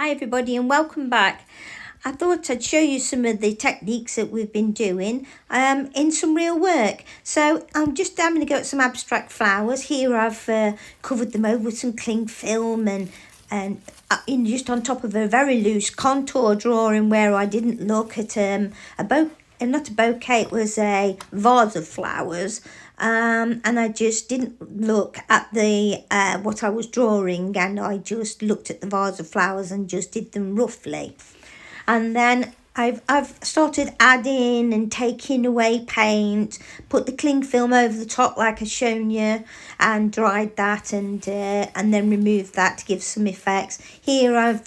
Hi everybody and welcome back. I thought I'd show you some of the techniques that we've been doing in some real work. So I'm just having a go at some abstract flowers. Here I've covered them over with some cling film and just on top of a very loose contour drawing where I didn't look at not a bouquet, it was a vase of flowers. And I just didn't look at the what I was drawing, and I just looked at the vase of flowers and just did them roughly. And then I've started adding and taking away paint, put the cling film over the top like I've shown you, and dried that and then removed that to give some effects. Here I've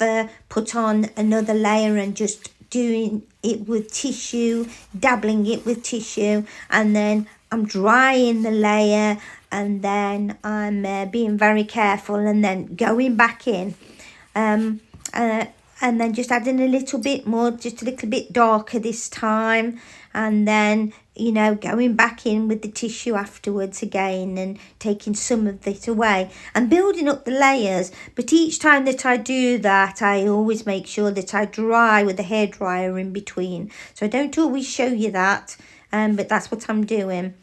put on another layer and just doing it with tissue, dabbling it with tissue, and then I'm drying the layer, and then I'm being very careful and then going back in. And then just adding a little bit more, just a little bit darker this time, and then going back in with the tissue afterwards again and taking some of it away and building up the layers. But each time that I do that, I always make sure that I dry with a hairdryer in between, so I don't always show you that, but that's what I'm doing.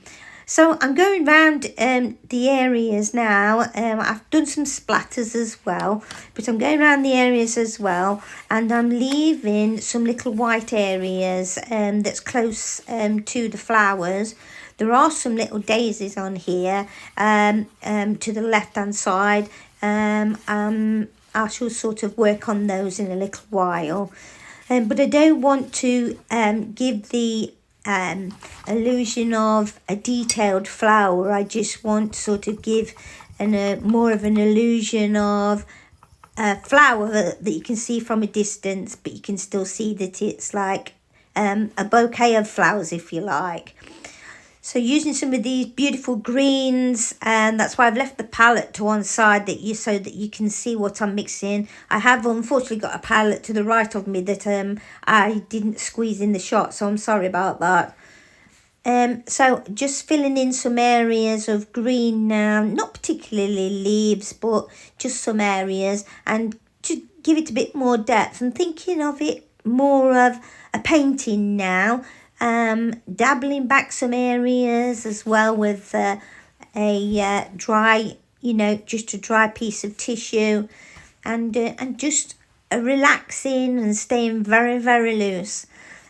So I'm going round the areas now. I've done some splatters as well, but I'm going around the areas as well, and I'm leaving some little white areas that's close to the flowers. There are some little daisies on here to the left hand side. I shall sort of work on those in a little while, but I don't want to give the illusion of a detailed flower. I just want to sort of give more of an illusion of a flower that you can see from a distance, but you can still see that it's like a bouquet of flowers, if you like. So using some of these beautiful greens, and that's why I've left the palette to one side so that you can see what I'm mixing. I have unfortunately got a palette to the right of me that I didn't squeeze in the shot, so I'm sorry about that. So just filling in some areas of green now, not particularly leaves, but just some areas, and to give it a bit more depth. I'm thinking of it more of a painting now. Dabbling back some areas as well with a dry, just a dry piece of tissue, and just relaxing and staying very, very loose,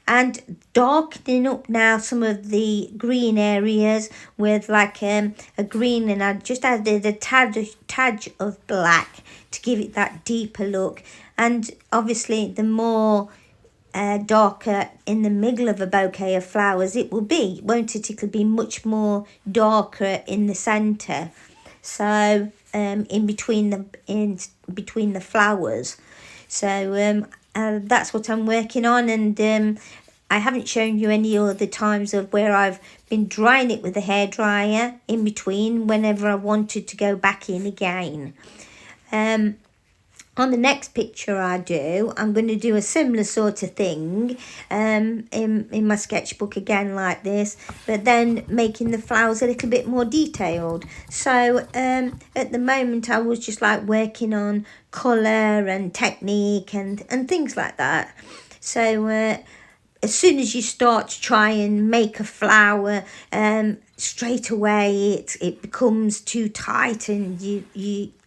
and darkening up now some of the green areas with like a green, and I just added a tad of black to give it that deeper look. And obviously the more darker in the middle of a bouquet of flowers it will be, won't it? It'll be much more darker in the centre, so in between the flowers. So that's what I'm working on, and I haven't shown you any other times of where I've been drying it with a hairdryer in between whenever I wanted to go back in again. On the next picture I'm going to do a similar sort of thing in my sketchbook again like this, but then making the flowers a little bit more detailed. So at the moment I was just like working on colour and technique and things like that. So as soon as you start to try and make a flower, straight away it becomes too tight and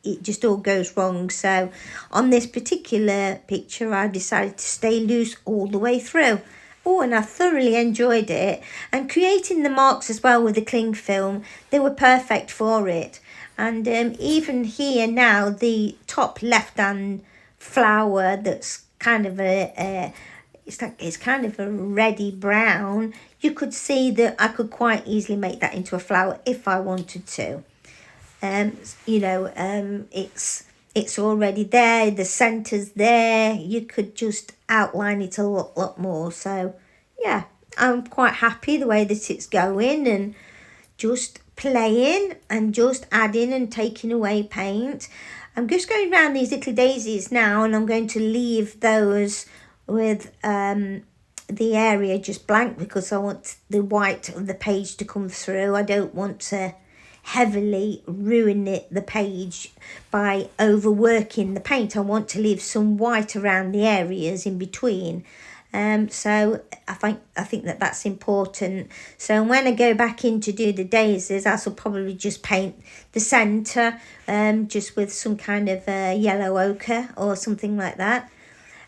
it just all goes wrong. So on this particular picture I decided to stay loose all the way through. Oh, and I thoroughly enjoyed it, and creating the marks as well with the cling film, they were perfect for it. And even here now, the top left hand flower that's kind of it's kind of a reddy brown, you could see that I could quite easily make that into a flower if I wanted to. It's already there, the centre's there, you could just outline it a lot more. So yeah, I'm quite happy the way that it's going, and just playing and just adding and taking away paint. I'm just going around these little daisies now, and I'm going to leave those with the area just blank because I want the white of the page to come through. I don't want to heavily ruin the page by overworking the paint. I want to leave some white around the areas in between. So I think that's important. So when I go back in to do the daisies, I shall probably just paint the centre, just with some kind of yellow ochre or something like that.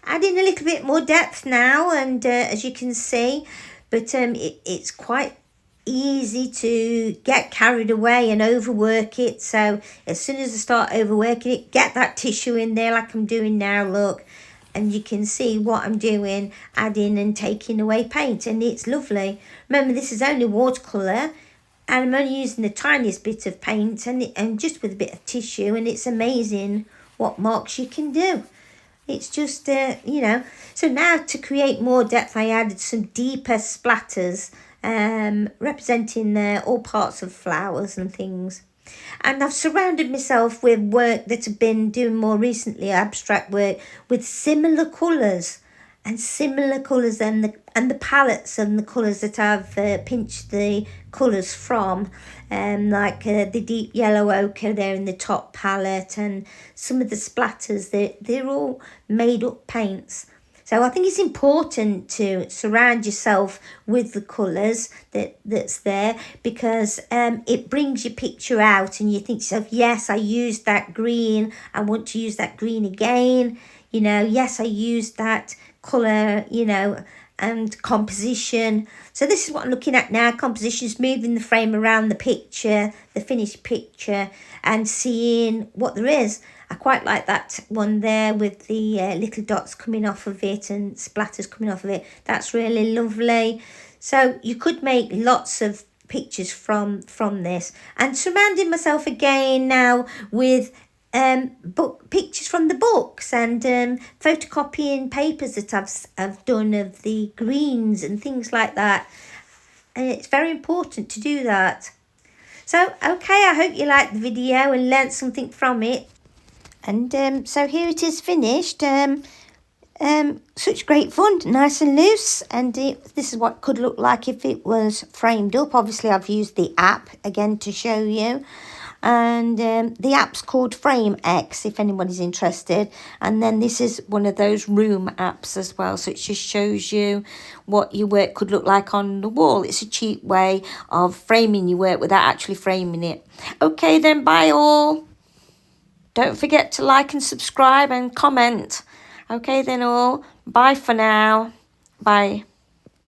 Adding a little bit more depth now, and as you can see, but it's quite easy to get carried away and overwork it. So as soon as I start overworking it, get that tissue in there like I'm doing now, look. And you can see what I'm doing, adding and taking away paint, and it's lovely. Remember, this is only watercolour, and I'm only using the tiniest bit of paint and just with a bit of tissue, and it's amazing what marks you can do. It's just, So now to create more depth, I added some deeper splatters, representing all parts of flowers and things. And I've surrounded myself with work that I've been doing more recently, abstract work, with similar colours and the palettes and the colours that I've pinched the colours from, like the deep yellow ochre there in the top palette, and some of the splatters, they're all made up paints. So I think it's important to surround yourself with the colours that's there, because it brings your picture out and you think to yourself, yes, I used that green, I want to use that green again. Yes, I used that colour, and composition. So this is what I'm looking at now. Composition is moving the frame around the picture, the finished picture, and seeing what there is. I quite like that one there with the little dots coming off of it and splatters coming off of it. That's really lovely. So you could make lots of pictures from this. And surrounding myself again now with book pictures from the books, and photocopying papers that I've done of the greens and things like that. And it's very important to do that. So, okay, I hope you liked the video and learnt something from it. And so here it is finished. Such great fun, nice and loose. And this is what it could look like if it was framed up. Obviously, I've used the app again to show you. And the app's called Frame X, if anybody's interested. And then this is one of those room apps as well. So it just shows you what your work could look like on the wall. It's a cheap way of framing your work without actually framing it. Okay, then, bye all. Don't forget to like and subscribe and comment. Okay then all. Bye for now. Bye.